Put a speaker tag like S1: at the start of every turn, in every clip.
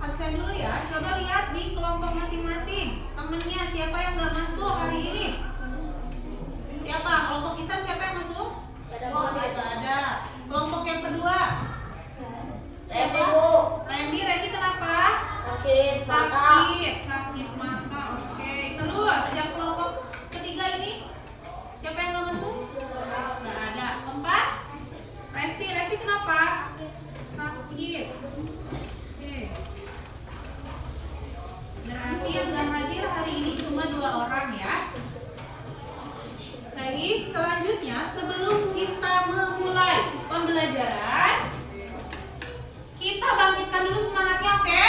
S1: absen dulu ya. Coba lihat di kelompok masing-masing. Temennya siapa yang nggak masuk hari ini? Siapa? Kelompok Isan siapa yang masuk? Tidak ada. Kelompok yang kedua?
S2: Randy, Bu.
S1: Randy kenapa?
S2: Sakit mata.
S1: Sakit mata. Oke. Terus yang kelompok ketiga ini? Siapa yang nggak masuk? Nggak ada. Keempat? Resti kenapa? Sakit. Oke. Berarti yang nggak hadir hari ini cuma 2 orang ya. Baik, selanjutnya sebelum kita memulai pembelajaran, kita bangkitkan dulu semangatnya, oke?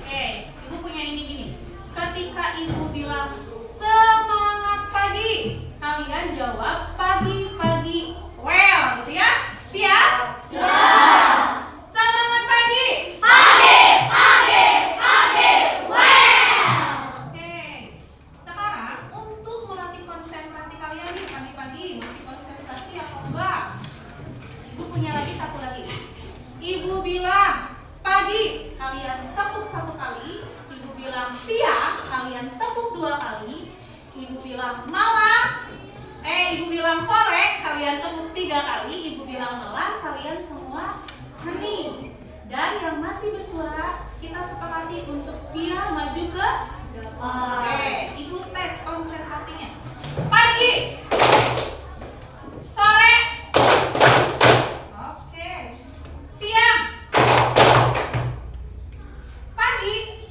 S1: Oke, Ibu punya ini gini. Ketika Ibu bilang semangat pagi, kalian jawab pagi-pagi. Well, gitu ya? Siap?
S2: Siap.
S1: Semangat pagi.
S2: Pagi. Well.
S1: Oke. Sekarang untuk melatih konsentrasi kalian nih pagi-pagi, masih konsentrasi atau enggak? Ibu punya lagi satu lagi. Ibu bilang pagi, kalian tepuk 1 kali. Ibu bilang siang, kalian tepuk 2 kali. Ibu bilang malam, Ibu bilang sore, kalian tepuk 3 kali. Ibu bilang malam, kalian semua hening. Dan yang masih bersuara, kita sepakati untuk dia maju ke depan. Oke, Ibu tes konsentrasinya. Pagi, sore, oke, siang, pagi,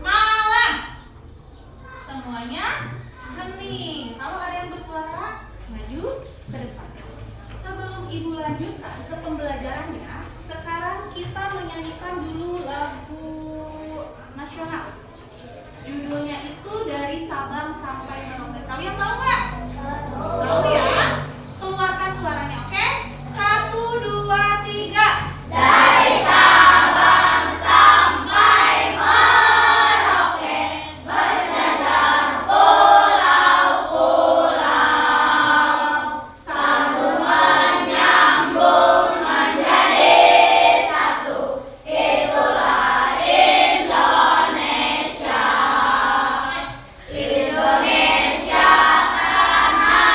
S1: malam, semuanya hening. Kalau ada yang bersuara, maju ke depan. Sebelum Ibu lanjutkan ke pembelajarannya, sekarang kita menyanyikan dulu lagu nasional. Judulnya itu Dari Sabang Sampai Merauke. Kalian tahu nggak? Tahu ya? Keluarkan suaranya, oke? 1, 2, 3.
S2: Dari Sabang sampai Merauke, berjajah pulau-pulau, sambung menyambung menjadi satu, itulah Indonesia. Indonesia tanah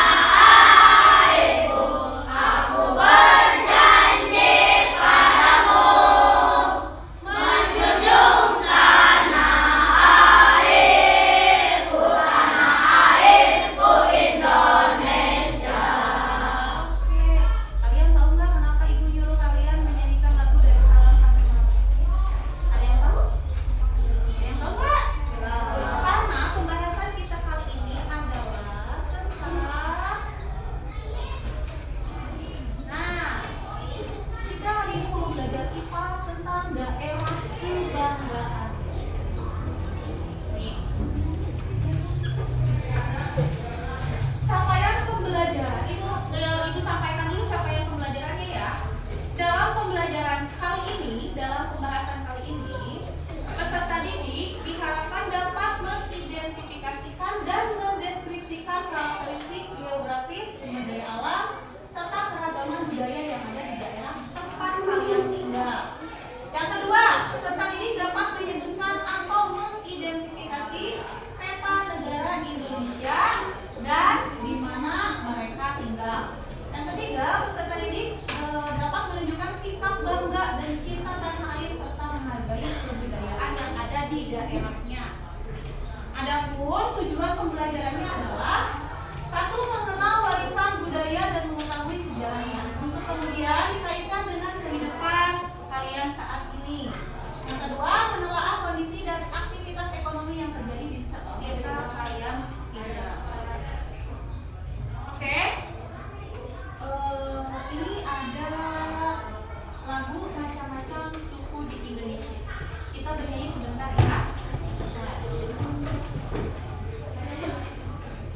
S2: airku, aku berjanji padamu, menjunjung tanah airku Indonesia.
S1: Oke, kalian tahu nggak kenapa Ibu nyuruh kalian menyanyikan lagu Dari Sabang Sampai Merauke? Ada yang tahu? Ada yang tahu nggak? Karena pembahasan kita kali ini adalah tentang kita hari ini mau belajar IPA tentang daerah kebanggaan. Nih. Capaian pembelajaran Ibu sampaikan dulu capaian pembelajarannya ya. Dalam pembelajaran kali ini, dalam pembahasan kali ini, peserta didik diharapkan dapat mengidentifikasikan dan mendeskripsikan karakteristik geografis, sumber daya alam, serta keragaman budaya yang ada di daerah tempat kalian tinggal. Yang kedua, peserta didik dapat menyebutkan atau mengidentifikasi peta negara Indonesia dan di mana mereka tinggal. Yang ketiga, peserta didik dapat menunjukkan sifat bangga dan cinta tanah air serta menghargai kebudayaan yang ada di daerahnya. Adapun tujuan pembelajarannya adalah 1. Mengenal warisan budaya dan mengetahui sejarahnya, untuk kemudian dikaitkan dengan kehidupan kalian saat ini. Yang kedua, menelaah kondisi dan aktivitas ekonomi yang terjadi di sekitar kalian tinggal. Oke. Ini ada lagu macam-macam suku di Indonesia. Kita bernyanyi sebentar ya.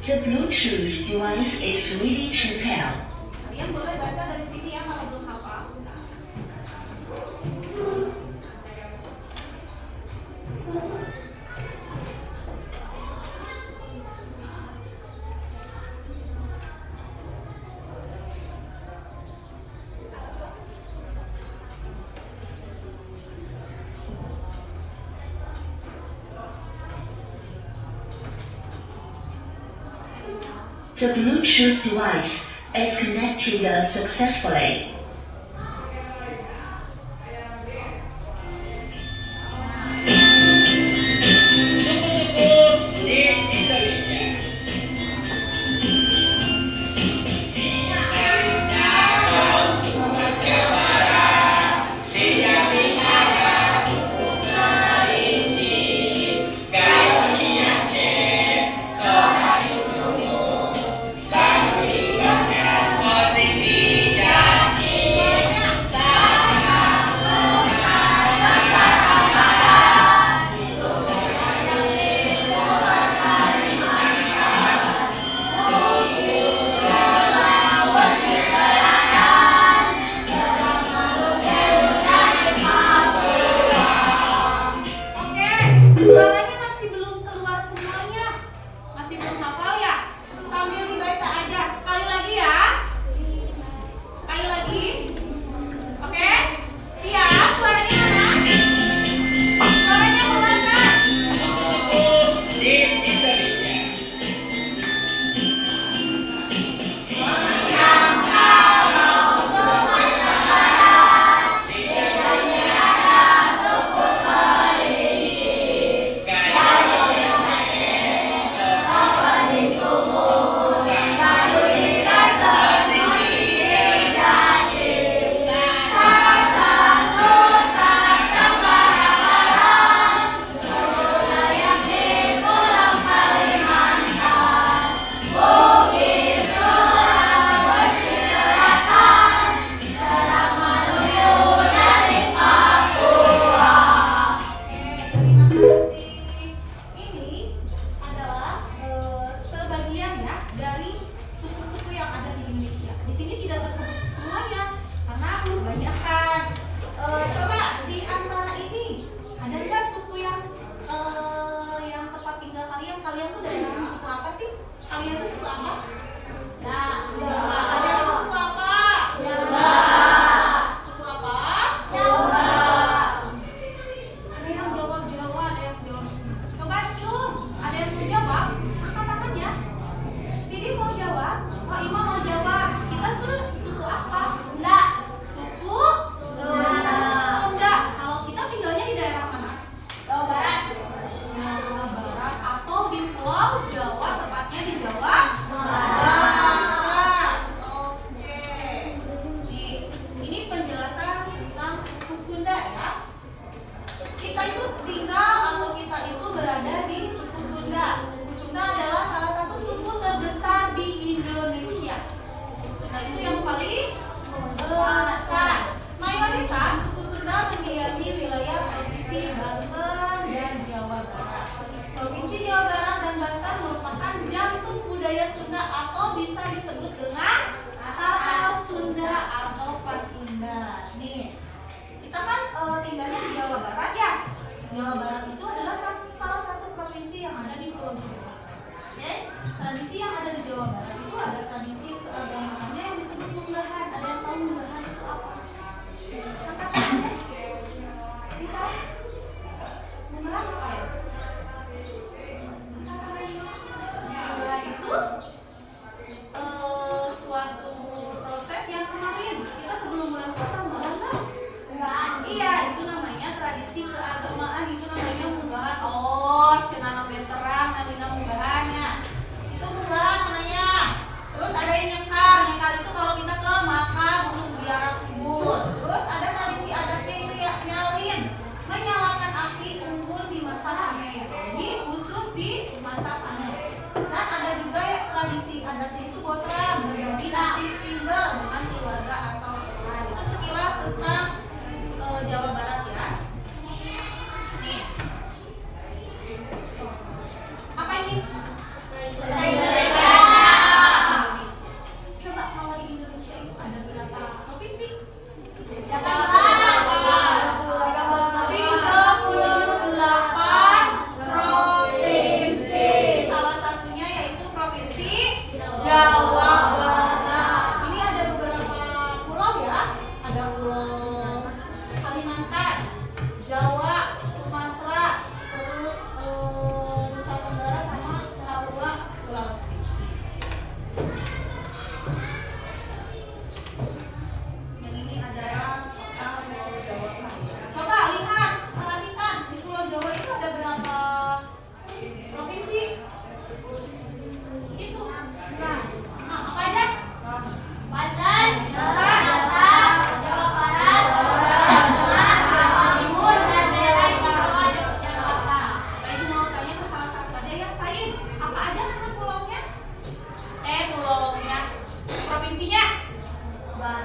S3: The Bluetooth device is ready to pair.
S1: Kalian boleh baca dari sini ya kalau belum hafal.
S3: The Bluetooth device is connected successfully.
S1: Suaranya masih belum keluar semuanya. Masih belum hafal ya? Sambil dibaca aja. Sekali lagi ya. Sekali lagi. Oke? Siap? Suaranya mana? Suaranya keluar kan? Ini adalah sebagian ya dari suku-suku yang ada di Indonesia. Di sini tidak tersebut semuanya karena kebanyakan. Coba di antara ini ada nggak suku yang tempat tinggal kalian? Kalian tuh dari suku apa sih? Kalian tuh suku apa? Nah, kalian itu suku apa? Suku apa? Ada yang jawab Jawa, ada yang jawab Sunda. Coba Cum, ada yang mau jawab? Angkat tangan ya. Sini mau jawab? Oh, Ima mau jawab. Kita tuh suku apa? Sunda. Suku Sunda. Kalau kita tinggalnya di daerah mana? Jawa Barat. Jawa Barat atau di Pulau Jawa, tepatnya di Jawa Barat. Oke. Nih, ini penjelasan tentang suku Sunda ya. Kita itu tinggal atau kita itu berada di suku Sunda. Suku Sunda adalah salah satu suku terbesar di Indonesia. Suku Sunda itu yang paling besar. Mayoritas suku Sunda mendiami wilayah provinsi Banten dan Jawa Barat. Provinsi Jawa Barat dan Banten merupakan jantung budaya Sunda atau bisa disebut dengan Tatar Sunda atau Pasunda. Nih, kita kan tinggalnya di Jawa Barat ya. Jawa Barat itu adalah salah satu provinsi yang ada di Pulau Jawa. Oke, tradisi yang ada di Jawa Barat itu ada tradisi keagamaannya yang disebut munggahan. Ada yang tahu munggahan itu apa? Angkat tangan ya. Bisa? Munggahan apa ya? Munggahan itu suatu proses yang kemarin kita sebelum bulan puasa munggahan kan? Iya, itu namanya tradisi keagamaan, itu namanya munggahan. Oh, cenah veteran namanya munggahannya. Itu munggahan namanya. Terus ada yang nyekar. Nyekar itu kalau kita ke makam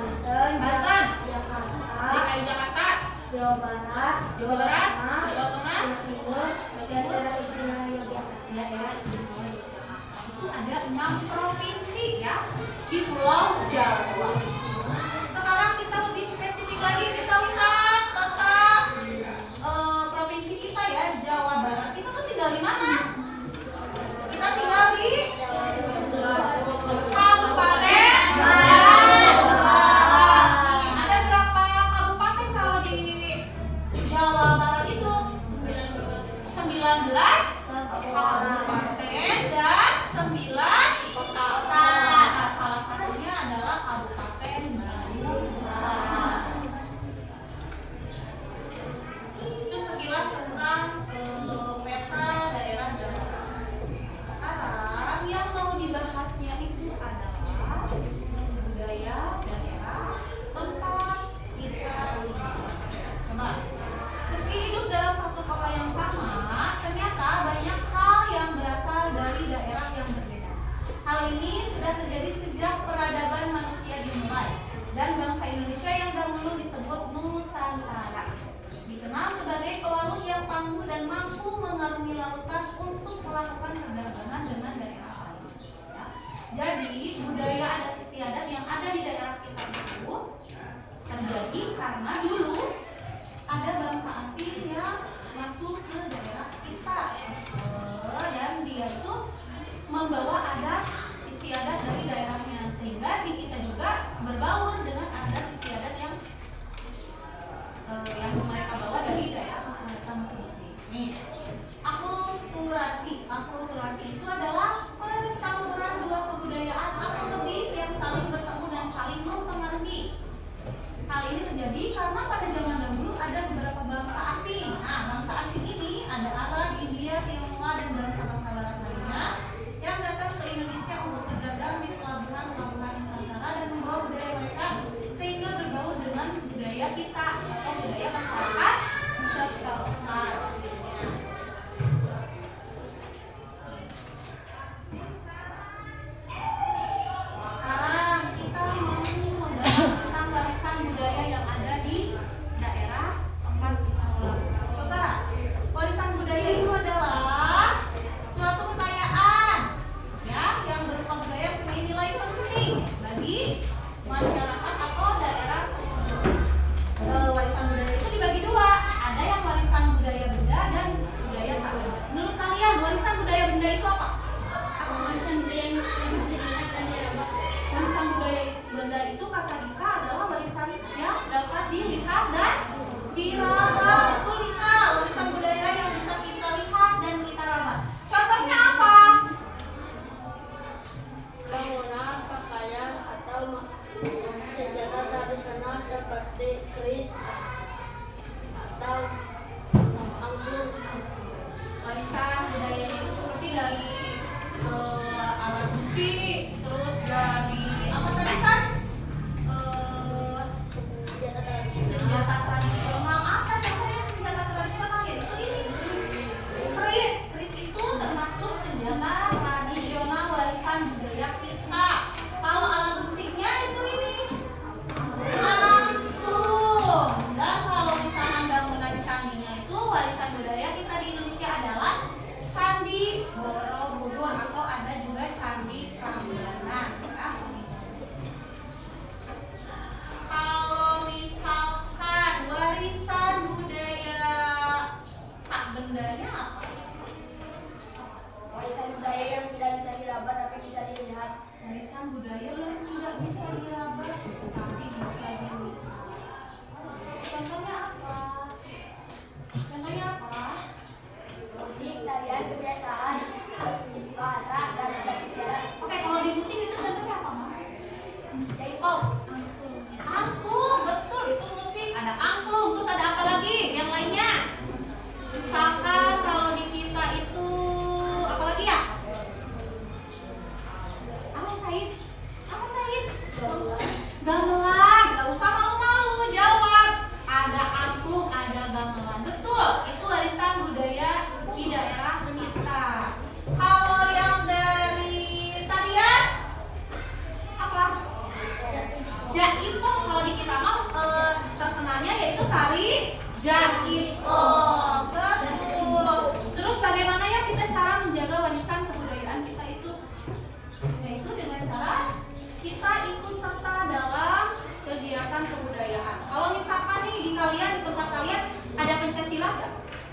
S2: Banten,
S1: Banten,
S2: Jakarta,
S1: DKI Jakarta,
S2: Jawa Barat,
S1: Jawa Barat, Jawa
S2: Jawa
S1: Tengah,
S2: Timur, daerah istimewa Yogyakarta.
S1: daerah istimewa Yogyakarta. Itu ada 6 provinsi ya di Pulau Jawa. Sekarang kita lebih spesifik lagi, kita lihat peta provinsi kita ya, Jawa Barat. Kita tuh tinggal di mana? Kita tinggal di Kabupaten Barat. Nih, ada berapa kabupaten kalau di Jawa Barat itu? 19 kabupaten dan 9 kota. Nah, salah satunya adalah Kabupaten Bandung Barat. Itu sekilas tentang peta daerah Jawa Barat. Sekarang yang mau dibahasnya itu adalah budaya daerah tempat kita tinggal. Coba, meski hidup dalam satu kota yang sama, ternyata banyak hal yang berasal dari daerah yang berbeda. Hal ini sudah terjadi sejak peradaban manusia dimulai dan bangsa Indonesia yang dahulu disebut Nusantara dikenal sebagai pelaut yang tangguh dan mampu mengarungi lautan untuk melakukan perdagangan dengan daerah lain. Ya. Jadi budaya adat istiadat yang ada di daerah kita itu terjadi karena dulu ada bangsa asing yang masuk ke daerah kita dan dia itu membawa adat istiadat dari daerahnya, sehingga di kita juga berbaur dengan adat istiadat yang mereka bawa dari daerah mereka masing-masing. Nih, akulturasi itu adalah percampuran dua kebudayaan atau lebih yang saling bertemu dan saling mempengaruhi. Hal ini terjadi karena pada zaman dahulu ada beberapa bangsa asing. Nah, bangsa asing ini ada Arab, India, Tionghoa, dan bangsa-bangsa barat lainnya yang datang ke Indonesia untuk berdagang di pelabuhan-pelabuhan Nusantara dan membawa budaya mereka sehingga berbaur dengan budaya kita atau budaya masyarakat setempat. Sekarang kita mau membahas tentang warisan budaya yang ada di daerah tempat kita tinggal. Coba, warisan budaya itu adalah suatu kekayaan ya yang berupa budaya yang punya nilai penting bagi masyarakat atau daerah tersebut. Warisan budaya itu dibagi dua, ada yang warisan budaya benda dan budaya tak benda. Menurut kalian warisan budaya benda itu apa?
S2: Warisan budaya yang bisa dilihat dan diraba.
S1: Warisan budaya benda itu kata Rika adalah warisan yang dapat dilihat dan diraba. Betul Rika, warisan budaya yang bisa kita lihat dan kita raba. Contohnya apa?
S2: Bangunan, pakaian, atau senjata tradisional seperti keris atau angklung.
S1: Warisan budaya itu seperti dari alat musik, terus dari apa tadi San?
S2: Senjata tradisional.
S1: Senjata tradisional. Apa namanya senjata tradisional? Yaitu ini keris. Keris itu termasuk senjata tradisional warisan budaya kita. Kalau alat musiknya itu ini angklung. Dan kalau misalnya bangunan candinya itu warisan budaya kita di Indonesia adalah Candi Borobudur atau ada juga Candi Prambanan. kok kalau di kita mah terkenalnya yaitu tari Jaipong. Betul. Terus bagaimana ya kita cara menjaga warisan kebudayaan kita itu? Yaitu dengan cara kita ikut serta dalam kegiatan kebudayaan. Kalau misalkan nih di kalian, di tempat kalian ada pencaksilat nggak?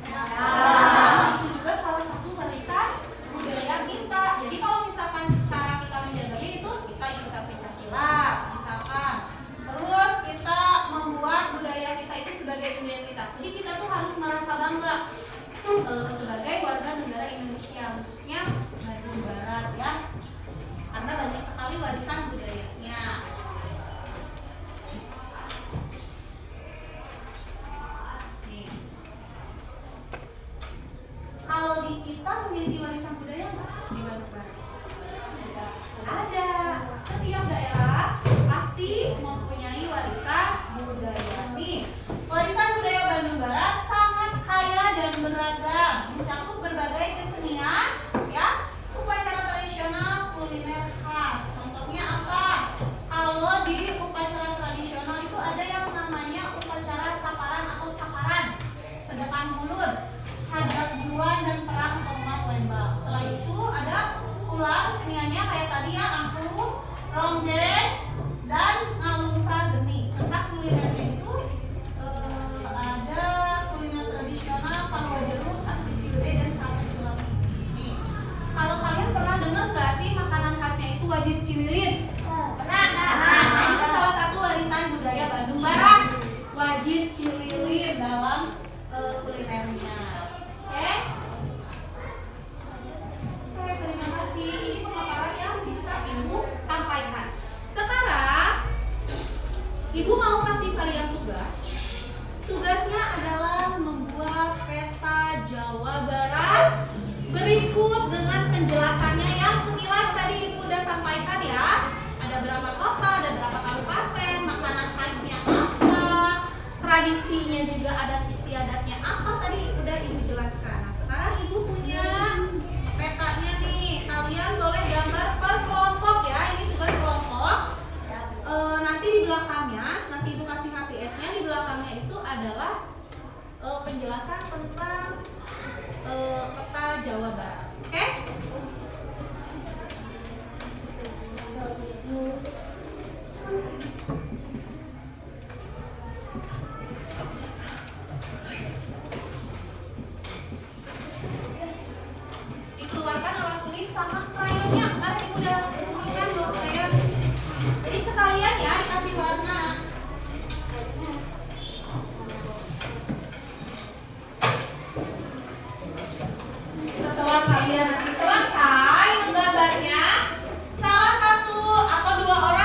S1: Nah, itu juga salah satu warisan budaya kita. Jadi kalau misalkan cara kita menjaganya itu kita ikutan pencaksilat, misalkan. Terus kita membuat budaya kita itu sebagai identitas. Jadi kita tuh harus merasa bangga sebagai warga negara Indonesia, khususnya Bandung Barat ya. Karena banyak sekali warisan budayanya. Nih. Kalau di kita memiliki warisan budaya nggak di Bandung Barat? Ada. Setiap daerah pasti mempunyai warisan budaya. Nih, warisan budaya Bandung Barat sangat kaya dan beragam, mencakup berbagai kesenian, ya, upacara tradisional, kuliner khas. Contohnya apa? Kalau di upacara tradisional itu ada yang namanya upacara saparan atau saparan, sedekah mulut, hajat juan dan perang tomat lembang. Setelah itu ada pula keseniannya kayak tadi ya, angklung, ronggeng, dan ngalungsa geni. Serta kulinernya itu ada kuliner tradisional Panwa Jeruk, asli Cilepe, dan sate tulang. Nih, kalau kalian pernah dengar nggak sih makanan khasnya itu wajit cililin? Pernah. Nah, itu salah satu warisan budaya Bandung Barat, wajit cililin dalam kulinernya. Oke? Oke, terima kasih. Ini pemaparan yang bisa Ibu sampaikan. Sekarang Ibu mau kasih kalian tugas. Tugasnya adalah membuat peta Jawa Barat berikut dengan penjelasannya yang sekilas tadi Ibu udah sampaikan ya. Ada berapa kota, ada berapa kabupaten, makanan khasnya apa, tradisinya juga adat istiadatnya apa, tadi udah Ibu jelaskan. Nah, sekarang Ibu punya petanya nih. Kalian boleh gambar per kelompok ya. Ini tugas kelompok. Nanti di belakangnya, nanti Ibu kasih HPS-nya, di belakangnya itu adalah penjelasan tentang peta Jawa Barat. Oke? Dikeluarkan alat tulis sama krayonnya. Kemarin Ibu udah sebutkan bawa krayon. Jadi sekalian ya dikasih warna. Setelah kalian nanti selesai menggambarnya, salah satu atau dua orang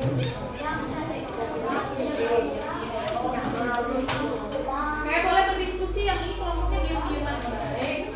S1: Oke, boleh berdiskusi. Yang ini kelompoknya diam-diaman. Baik.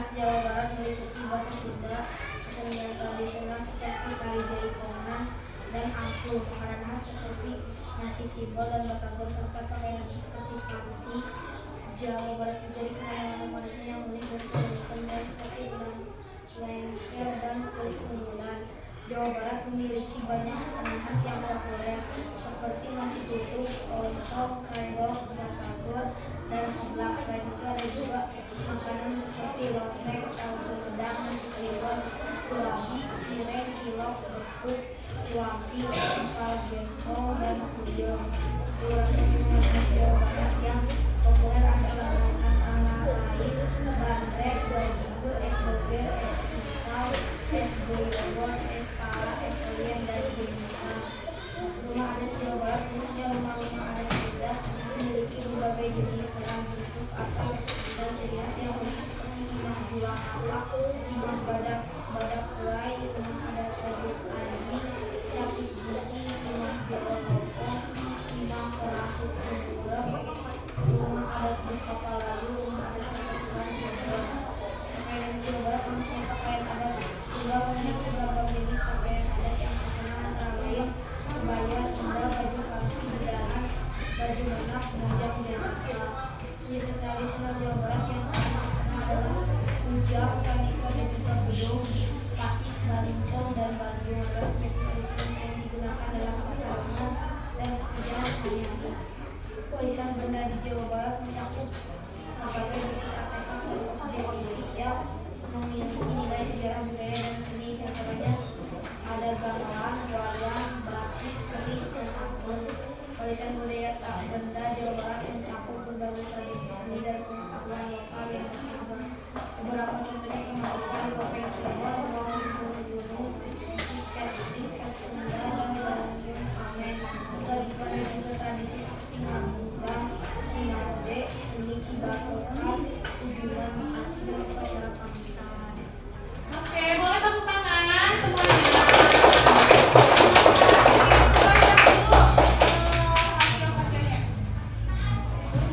S4: khas Jawa Barat meliputi bahasa Sunda, kesenian tradisional seperti tari jaipongan dan angklung, makanan khas seperti nasi timbel dan batagor, serta pakaian seperti pangsi. Jawa Barat juga dikenal dengan wanita yang unik dan keunikan seperti lengser dan kulit unggulan. Jawa Barat memiliki banyak makanan khas yang populer seperti nasi tutuk, lontong, kendok, batagor, dan seblak. Selain itu ada juga makanan seperti lotek, tahu sumedang, nasi kliwon, sulabi, cireng, cilok, bekuk, cuanki, empal gempol, dan kuyung. Beberapa makanan Jawa Barat yang populer adalah antara lain bandrek, bajigur, es doger, es cikal, es goyobor, es pala, es oyen, dan jenisnya. Rumah adat Jawa Barat, khususnya rumah-rumah adat Sunda, memiliki berbagai jenis kerang, bentuk, atau dan ciri khas yang unik seperti imah julang awak, imah badak helai, rumah adat Waduk Aji, capis putih, imah Jawa Lopong, imah Perahu Kumurem, rumah adat Kapal Lalu, rumah adat Kesatuan Sunda. Pakaian Jawa Barat, khususnya pakaian adat Sunda, memiliki beragam jenis pakaian adat yang terkenal antara lain kebaya Sunda, baju kaki, bedahan, baju menak, bujang, dan jengkal. Seni tradisional Jawa Barat yang terkenal adalah ujang, sanika, dan juga bedong, batik, balincong, dan banjung adalah seni tradisional yang digunakan dalam pertarungan dan pekerjaan sehari-hari. Warisan benda di Jawa Barat mencakup berbagai bentuk artefak dan objek yang memiliki nilai sejarah budaya dan seni, diantaranya ada gamelan, wayang, batik, keris, dan angklung. Warisan budaya tak benda Jawa Barat mencakup berbagai tradisi seni dan pengetahuan lokal yang berkembang. Beberapa contohnya kemampuan topeng Cirebon, ruang gunung, ikat Sunda, dan banjung amen. Selain itu ada juga tradisi seperti ngambungan, sinarode, seni kibatokan, tujuan asli, upacara pamitan.
S1: Oke, boleh tepuk tangan semuanya. Hasil kerjanya.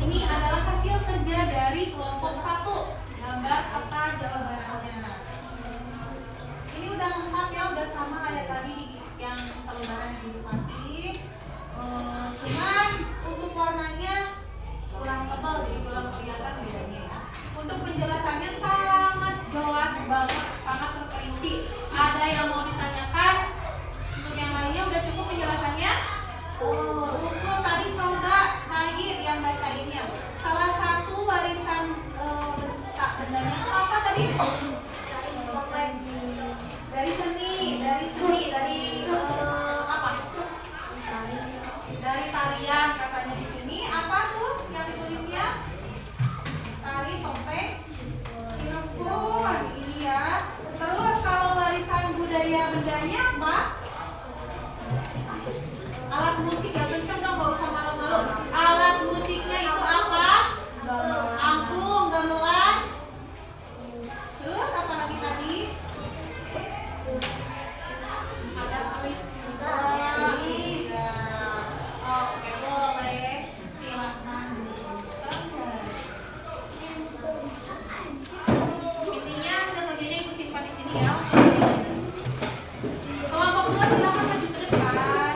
S1: Ini adalah hasil kerja dari kelompok 1. Gambar peta Jawa Baratnya. Ini udah lengkap ya, udah sama kayak tadi yang selebaran yang edukasi. Cuman untuk warnanya kurang tebal, jadi kurang kelihatan bedanya ya. Untuk penjelasannya sangat jelas banget, sangat terperinci. Ada yang mau ditanyakan? Untuk yang lainnya udah cukup penjelasannya? Untuk tadi coba Said yang bacainnya. Salah satu warisan tak bendanya itu apa tadi? Dari seni, apa? Dari tarian katanya di sini. Apa tuh yang ditulisnya? Tari topeng Cirebon, ini ya. Terus kalau warisan budaya bendanya apa? Alat musik ya, kenceng dong, gak usah malu-malu. Alat musiknya itu apa? Angklung, gamelan. Terus apa lagi tadi? Ada keris juga. Oke, boleh. Silakan. Intinya hasil kerjanya ibu simpan di sini ya. Kelompok 2 silakan maju ke depan.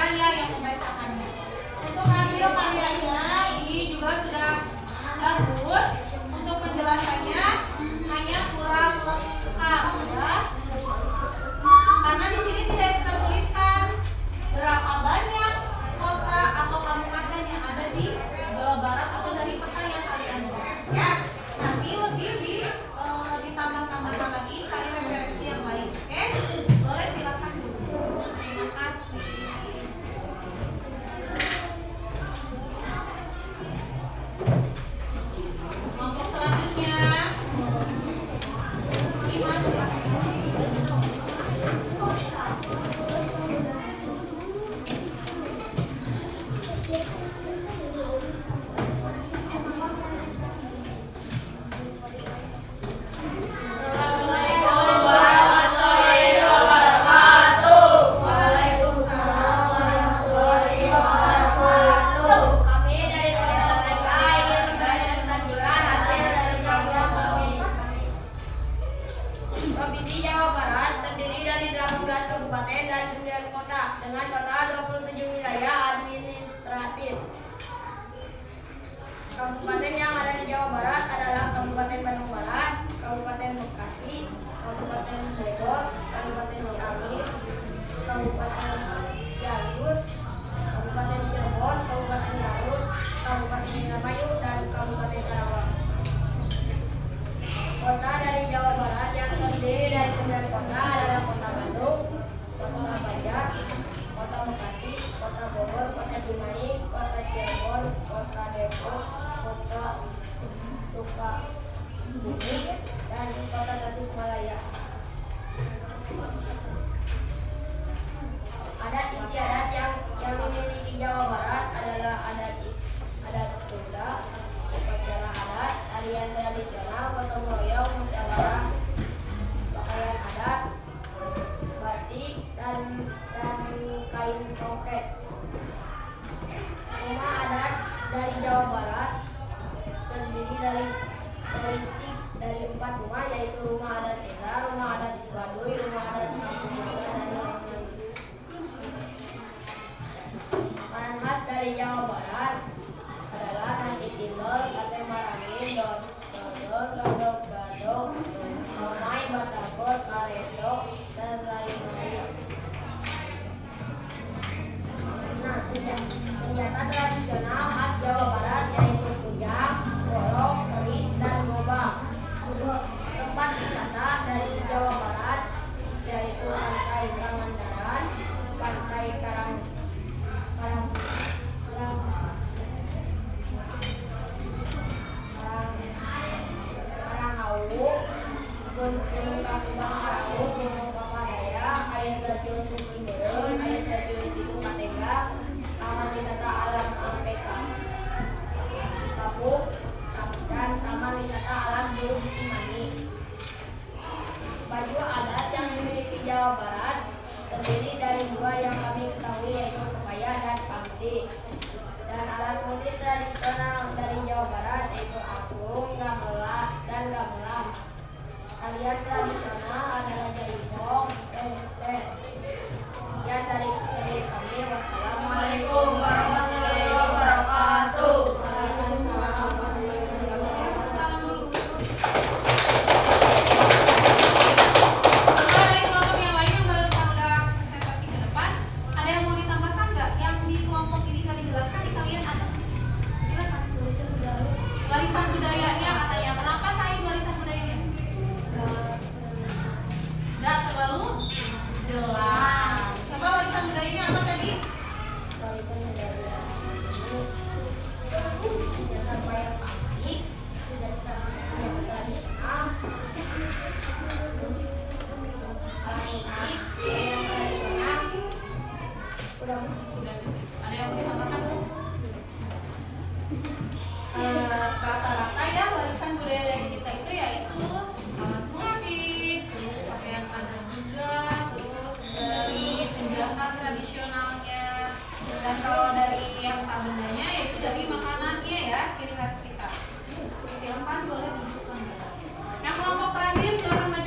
S1: pelajaran ya yang membacakannya. Untuk hasil karyanya ini juga sudah bagus. Untuk penjelasannya hanya kurang lengkap ya. Karena di sini tidak dituliskan berapa banyak kota atau kabupaten yang ada di Jawa Barat atau dari peta yang kalian buat ya. Nanti lebih ditambah-tambahkan lagi cari referensi yang lain. Oke? Boleh silakan dulu. Terima kasih. Kelompok selanjutnya. Iman silakan.
S5: Provinsi Jawa Barat terdiri dari 18 kabupaten dan 9 kota dengan total 27 wilayah administratif. Kabupaten yang ada di Jawa Barat adalah Kabupaten Bandung Barat, Kabupaten Bekasi, Kabupaten Bogor, Kabupaten Ciamis, Kabupaten Garut, Kabupaten Cirebon, Kabupaten Garut, Kabupaten Indramayu, dan Kabupaten Karawang. Kota dari Jawa Barat yang terdiri dari 9 kota adalah Kota Bandung, Kota Surabaya, Kota Bekasi, Kota Bogor, Kota Cimahi, Kota Cirebon, Kota Depok, Kota Sukabumi, dan Kota Tasikmalaya. Adat istiadat yang dimiliki Jawa Barat adalah adat Sunda, upacara adat, tarian tradisional, gotong royong, musyawarah, pakaian adat, batik, dan kain songket. Rumah adat dari Jawa Barat terdiri dari 4 rumah, yaitu rumah adat Sunda, rumah adat Baduy, rumah adat Kampung Jawa, dan lain-lain. Makanan khas dari Jawa Barat adalah nasi timbel, sate marangin, dodol, gado-gado, somai, batagor, karedo, dan lain-lain. Nah, senjata tradisional khas Jawa Barat yaitu kujang, golok, keris, dan gobang. Tempat wisata dari Jawa Barat yaitu Pantai Pangandaran, Pantai Karanghawu, Gunung Karanghawu, Gunung Papadaya, Air Terjun Sumber Beureun, Air Terjun Situ Katengga, Taman Wisata Alam Ampeka, Kapuk, dan Taman Wisata Alam Gunung Cimahi. Baju adat yang dimiliki Jawa Barat terdiri dari 2 yang kami ketahui, yaitu kebaya dan pangsi. Dan alat musik tradisional dari Jawa Barat yaitu angklung, gamelan, dan gamelan. Tarian tradisional adalah jaipong dan sen. Ya, dari kami, wassalamualaikum warahmatullahi wabarakatuh. Waalaikumsalam warahmatullahi wabarakatuh.
S1: Dari kelompok yang lain yang baru udah presentasi ke depan, ada yang mau ditambahkan nggak? Yang di kelompok ini tadi jelaskan di kalian ada? Silakan. Warisan budayanya katanya. Kenapa saya warisan budayanya? Nggak terlalu jelas. Coba warisan budayanya apa tadi?
S5: Warisan budaya ini terbayar pasti, sudah tradisional, alat musik yang tradisional. Udah
S1: Udah. Ada yang mau ditambahkan? Rata-rata ya warisan budaya dari kita itu yaitu alat musik, terus pakaian adat juga, terus dari senjata tradisionalnya, dan kalau dari yang tak bendanya yaitu dari makanannya ya, ciri khas kita. Silahkan boleh tunjukkan. Yang kelompok terakhir silahkan maju.